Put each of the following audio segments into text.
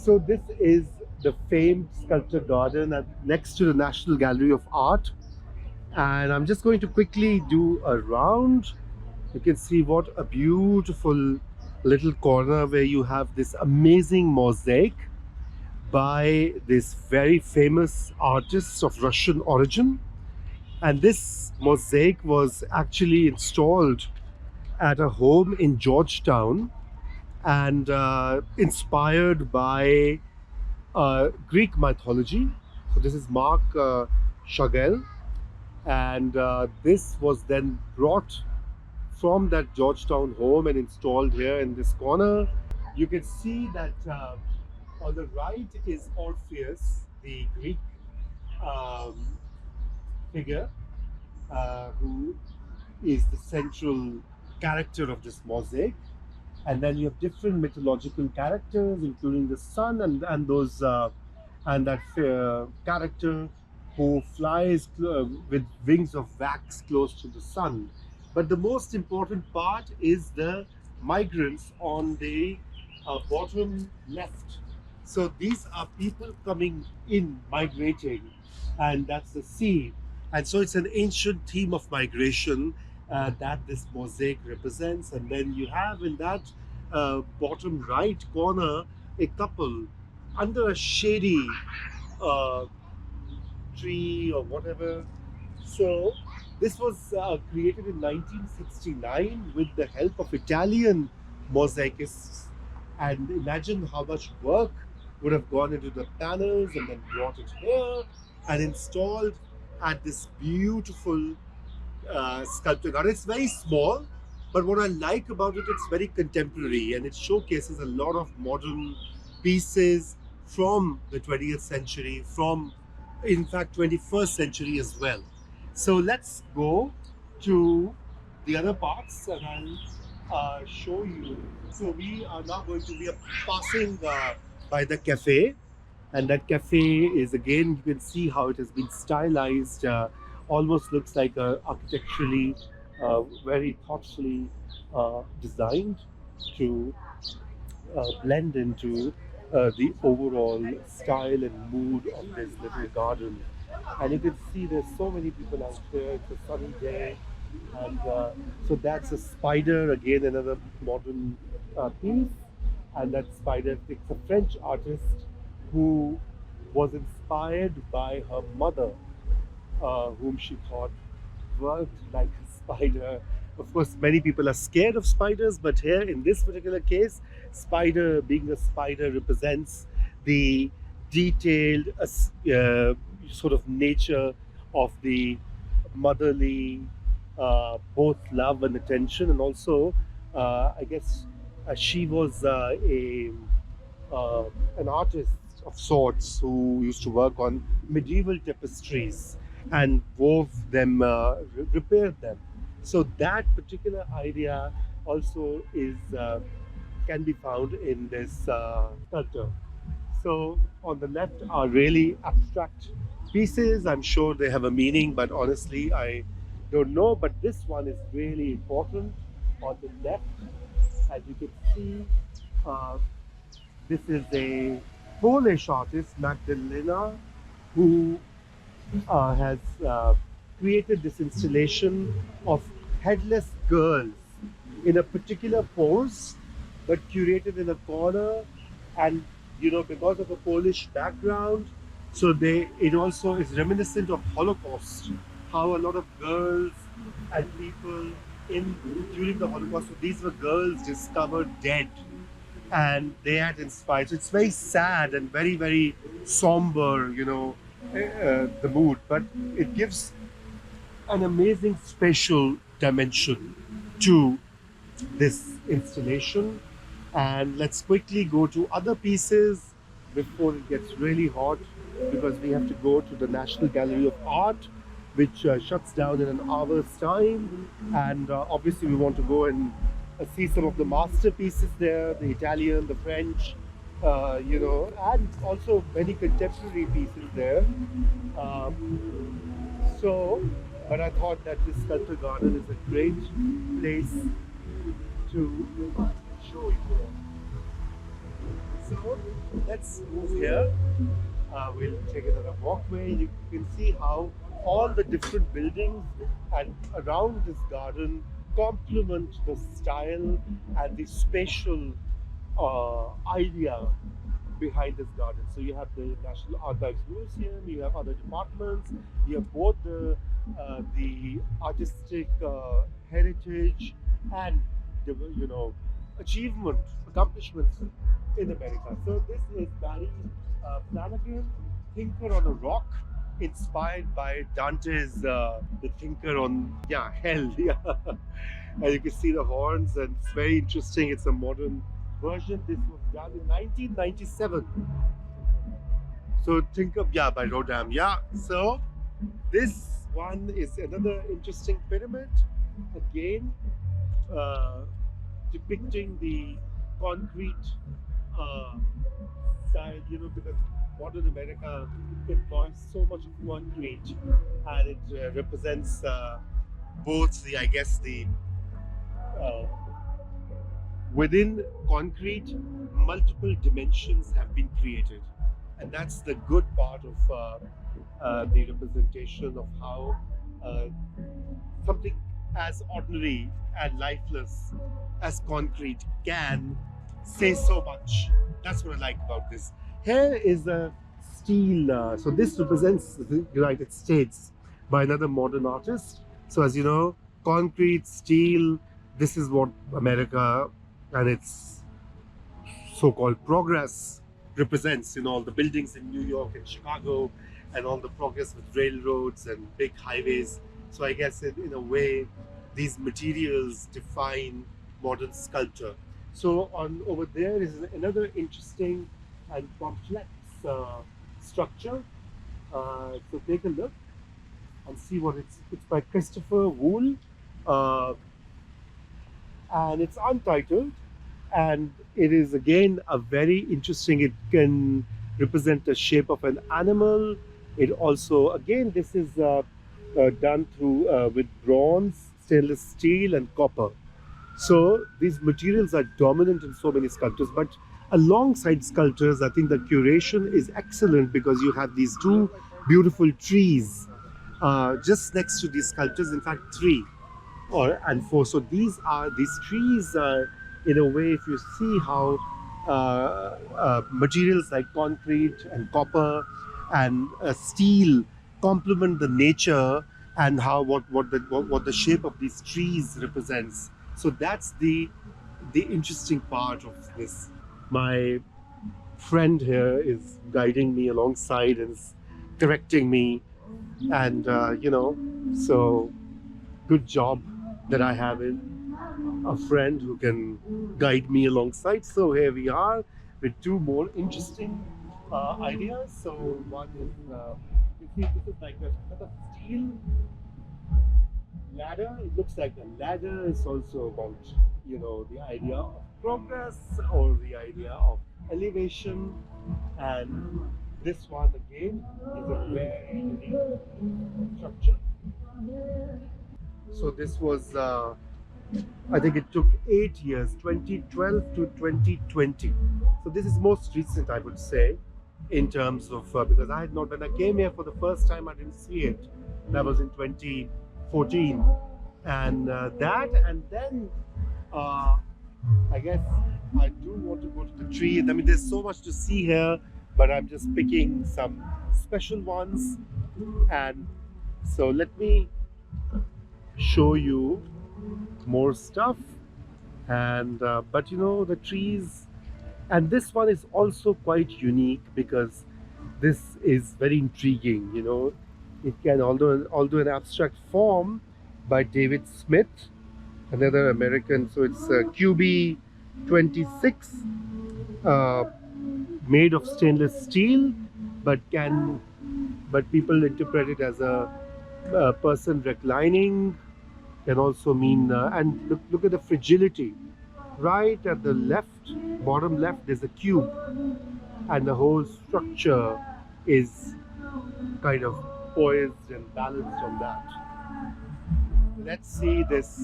So this is the famed sculpture garden next to the National Gallery of Art. And I'm just going to quickly do a round. You can see what a beautiful little corner where you have this amazing mosaic by this very famous artist of Russian origin. And this mosaic was actually installed at a home in Georgetown and inspired by Greek mythology. So this is Marc Chagall, and this was then brought from that Georgetown home and installed here in this corner. You can see that on the right is Orpheus, the Greek um, figure who is the central character of this mosaic. And then you have different mythological characters, including the sun and those and that character who flies with wings of wax close to the sun. But the most important part is the migrants on the bottom left. So these are people coming in, migrating, and that's the sea. And so it's an ancient theme of migration that this mosaic represents. And then you have in that bottom right corner a couple under a shady uh, tree or whatever. So this was created in 1969 with the help of Italian mosaicists. And imagine how much work would have gone into the panels and then brought it here and installed at this beautiful sculpture garden. It's very small, but what I like about it, it's very contemporary and it showcases a lot of modern pieces from the 20th century, from in fact 21st century as well. So let's go to the other parts and I'll show you. So we are now going to be passing by the cafe, and that cafe is, again, you can see how it has been stylized, almost looks like a architecturally very thoughtfully designed to blend into the overall style and mood of this little garden. And you can see there's so many people out here. It's a sunny day, and so that's a spider, again another modern piece. And that spider, it's a French artist who was inspired by her mother, whom she thought worked like a spider. Of course, many people are scared of spiders, but here in this particular case, spider, being a spider, represents the detailed sort of nature of the motherly both love and attention. And also I guess she was uh, an artist of sorts who used to work on medieval tapestries and wove them, repaired them. So that particular idea also is can be found in this sculpture. So on the left are really abstract pieces. I'm sure they have a meaning, but honestly, I don't know. But this one is really important. On the left, as you can see, uh, this is a Polish artist, Magdalena, who has created this installation of headless girls in a particular pose, but curated in a corner. And because of a Polish background, so it also is reminiscent of Holocaust, how a lot of girls and people in during the Holocaust, so these were girls discovered dead, and they had inspired. So it's very sad and very, very somber, the mood, but it gives an amazing spatial dimension to this installation. And let's quickly go to other pieces before it gets really hot, because we have to go to the National Gallery of Art, which shuts down in an hour's time. And obviously we want to go and see some of the masterpieces there, the Italian, the French, and also many contemporary pieces there. But I thought that this sculpture garden is a great place to show you. So let's move here. We'll take another walkway. You can see how all the different buildings and around this garden complement the style and the spatial idea behind this garden. So you have the National Archives Museum, you have other departments, you have both the artistic heritage and the, achievement, accomplishments in America. So this is Barry Flanagan, Thinker on a Rock, inspired by Dante's The Thinker on Hell. Yeah, and you can see the horns, and it's very interesting. It's a modern version. This was done in 1997. So think of by Rodin. Yeah. So this one is another interesting pyramid. Again, uh, depicting the concrete style. Because modern America employs so much of concrete, and it represents both the uh, within concrete, multiple dimensions have been created, and that's the good part of the representation of how uh, something as ordinary and lifeless as concrete can say so much. That's what I like about this. Here is a steel. So this represents the United States by another modern artist. So as you know, concrete, steel. This is what America and its so-called progress represents. All the buildings in New York and Chicago, and all the progress with railroads and big highways. So I guess in a way, these materials define modern sculpture. So on over there is another interesting and complex structure. So take a look and see what it's by Christopher Wool, uh, and it's untitled, and it is again a very interesting. It can represent the shape of an animal. It also, again, this is done through with bronze, stainless steel, and copper. So these materials are dominant in so many sculptures, but alongside sculptures, I think the curation is excellent because you have these two beautiful trees just next to these sculptures. In fact, three or and four. So these trees are, in a way, if you see how materials like concrete and copper and steel complement the nature, and how what the shape of these trees represents. So that's the interesting part of this. My friend here is guiding me alongside and is correcting me, and so good job that I have a friend who can guide me alongside. So here we are with two more interesting ideas. So one is, you see, this is like a kind of steel ladder. It looks like a ladder. It's also about the idea of progress or the idea of elevation. And this one again is a very unique structure. So this was, I think it took 8 years, 2012 to 2020. So this is most recent, I would say, in terms of, because I had not, when I came here for the first time, I didn't see it. That was in 2014. And and then I guess I do want to go to the tree. I mean, there's so much to see here, but I'm just picking some special ones. And so let me show you more stuff. And but the trees, and this one is also quite unique because this is very intriguing. It can, although an abstract form by David Smith, another American. So it's QB 26, made of stainless steel, but people interpret it as a person reclining. Can also mean, and look at the fragility. Right at the bottom left, there's a cube, and the whole structure is kind of poised and balanced on that. Let's see this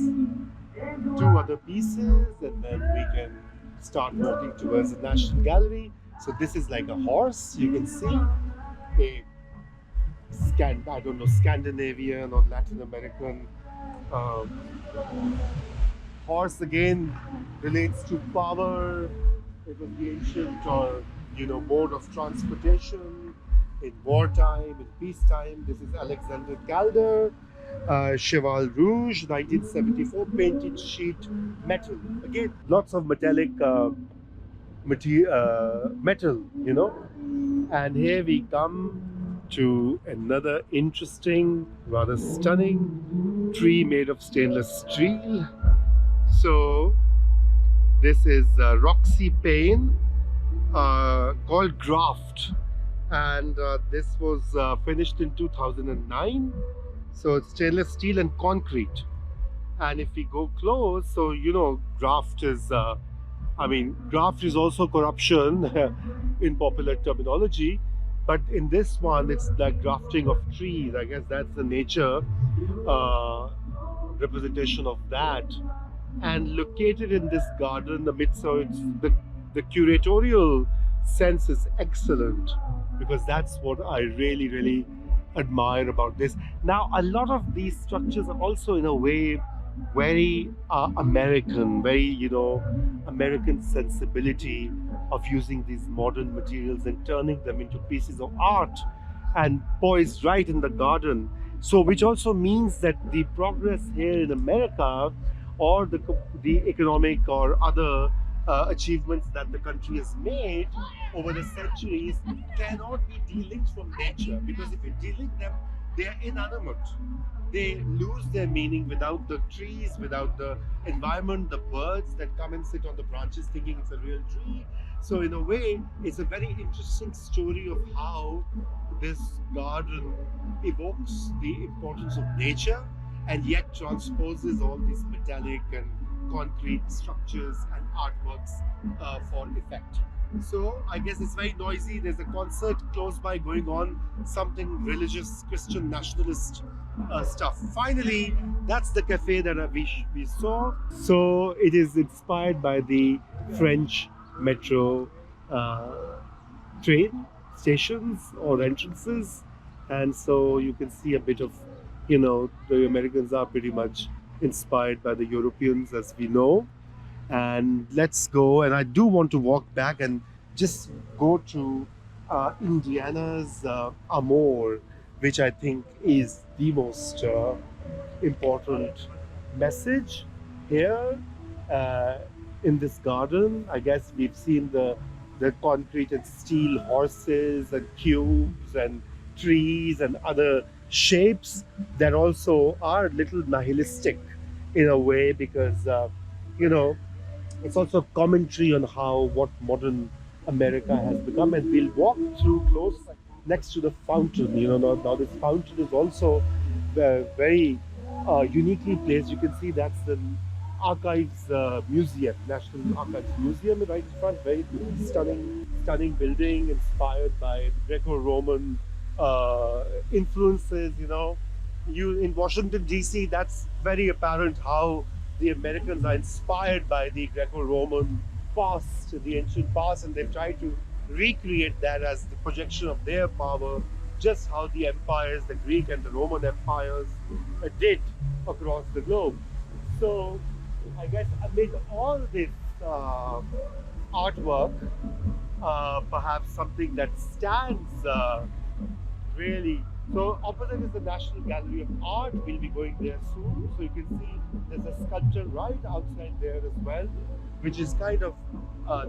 two other pieces, and then we can start walking towards the National Gallery. So this is like a horse. You can see a I don't know, Scandinavian or Latin American horse. Again relates to power. It was the ancient or mode of transportation in wartime, in peacetime. This is Alexander Calder Cheval Rouge, 1974, painted sheet metal. Again, lots of metallic metal, And here we come to another interesting, rather stunning tree made of stainless steel. So this is Roxy Payne, called Graft, and this was finished in 2009. So it's stainless steel and concrete. And if we go close, so graft is graft is also corruption in popular terminology, but in this one it's the grafting of trees. I guess that's the nature representation of that. And located in this garden, so it's the curatorial sense is excellent, because that's what I really admire about this. Now, a lot of these structures are also in a way very American, very American sensibility of using these modern materials and turning them into pieces of art and poised right in the garden. So which also means that the progress here in America, or the economic or other achievements that the country has made over the centuries, cannot be de-linked from nature, because if you de-link them, they are inanimate. They lose their meaning without the trees, without the environment, the birds that come and sit on the branches thinking it's a real tree. So in a way, it's a very interesting story of how this garden evokes the importance of nature and yet transposes all these metallic and concrete structures and artworks for effect. So I guess it's very noisy. There's a concert close by going on, something religious, Christian nationalist stuff. Finally, that's the cafe that we saw. So it is inspired by the French metro train stations or entrances, and so you can see a bit of, the Americans are pretty much inspired by the Europeans, as we know. And let's go, and I do want to walk back and just go to Indiana's AMOR, which I think is the most important message here in this garden. I guess we've seen the concrete and steel horses and cubes and trees and other shapes that also are a little nihilistic in a way, because it's also a commentary on what modern America has become. And we'll walk through close next to the fountain. Now this fountain is also very uniquely placed. You can see that's the Archives Museum, National Archives Museum, right in front. Very stunning building, inspired by Greco-Roman influences. In Washington DC, that's very apparent how the Americans are inspired by the Greco-Roman past, the ancient past, and they've tried to recreate that as the projection of their power, just how the empires, the Greek and the Roman empires, did across the globe. So I guess amid all this artwork, perhaps something that stands really. So opposite is the National Gallery of Art. We'll be going there soon. So you can see there's a sculpture right outside there as well, which is kind of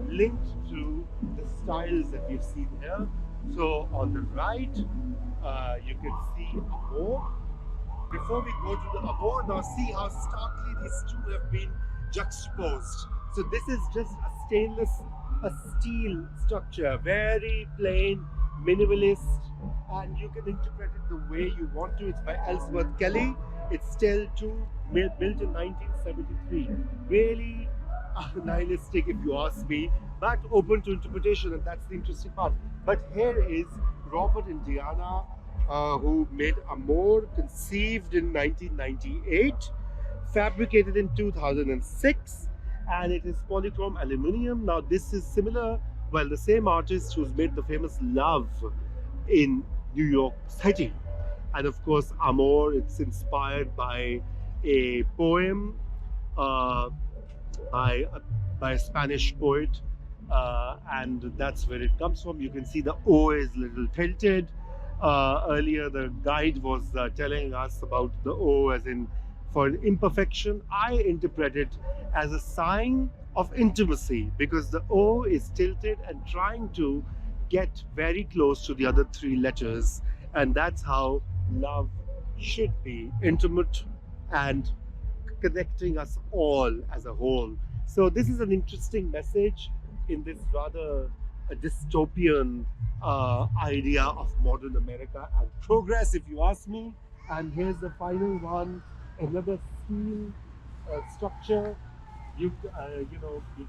linked to the styles that we've seen here. So on the right, you can see AMOR. Before we go to the AMOR, now see how starkly these two have been juxtaposed. So this is just a steel structure, very plain, minimalist, and you can interpret it the way you want to. It's by Ellsworth Kelly. It's still built in 1973. Really nihilistic, if you ask me, but open to interpretation, and that's the interesting part. But here is Robert Indiana, who made AMOR, conceived in 1998, fabricated in 2006, and it is polychrome aluminium. Now this is similar, well, the same artist who's made the famous Love in New York City. And of course, Amor, it's inspired by a poem uh, by by a Spanish poet, and that's where it comes from. You can see the O is a little tilted. Earlier, the guide was telling us about the O as in for an imperfection. I interpret it as a sign of intimacy because the O is tilted and trying to get very close to the other three letters, and that's how love should be intimate and connecting us all as a whole. So this is an interesting message in this rather dystopian idea of modern America and progress, if you ask me. And here's the final one, another steel structure. You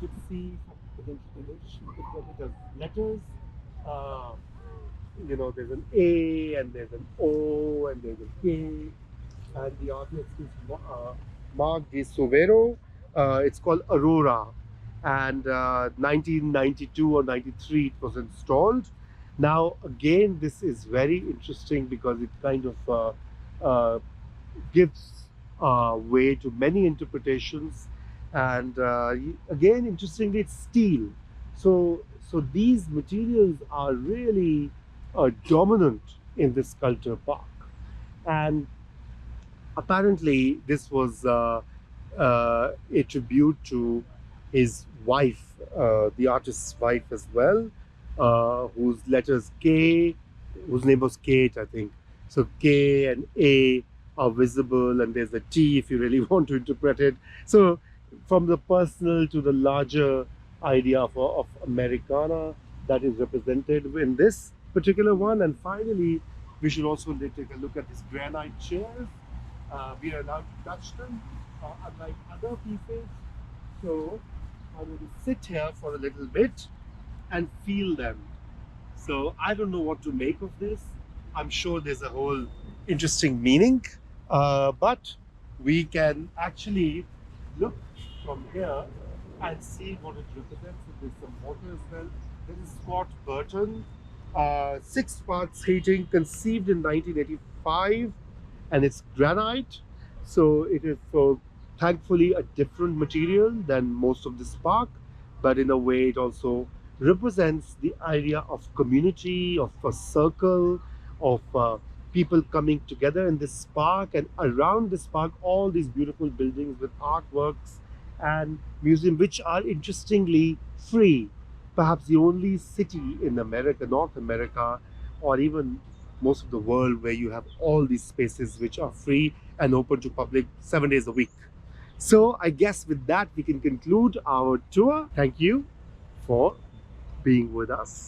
could see from the image, you could get it as letters. Uh, there's an A and there's an O and there's a K, and the artist is Marc de Sovero. It's called Aurora, and 1992 or 93 it was installed. Now again, this is very interesting because it kind of gives way to many interpretations, and again, interestingly, it's steel. So these materials are really dominant in this sculpture park, and apparently this was a tribute to his wife, the artist's wife as well, whose letters K, whose name was Kate, I think. So K and A are visible, and there's a T if you really want to interpret it. So from the personal to the larger idea of Americana that is represented in this particular one. And finally, we should also take a look at these granite chairs. We are allowed to touch them, unlike other pieces. So I'm going to sit here for a little bit and feel them. So I don't know what to make of this. I'm sure there's a whole interesting meaning, but we can actually look from here and see what it represents. So there's some water as well. This is Scott Burton, 6 parts heating, conceived in 1985, and it's granite. So it is thankfully a different material than most of this park, but in a way it also represents the idea of community, of a circle, of people coming together in this park, and around this park all these beautiful buildings with artworks and museum, which are interestingly free. Perhaps the only city in America, North America, or even most of the world where you have all these spaces which are free and open to public 7 days a week. So I guess with that we can conclude our tour. Thank you for being with us.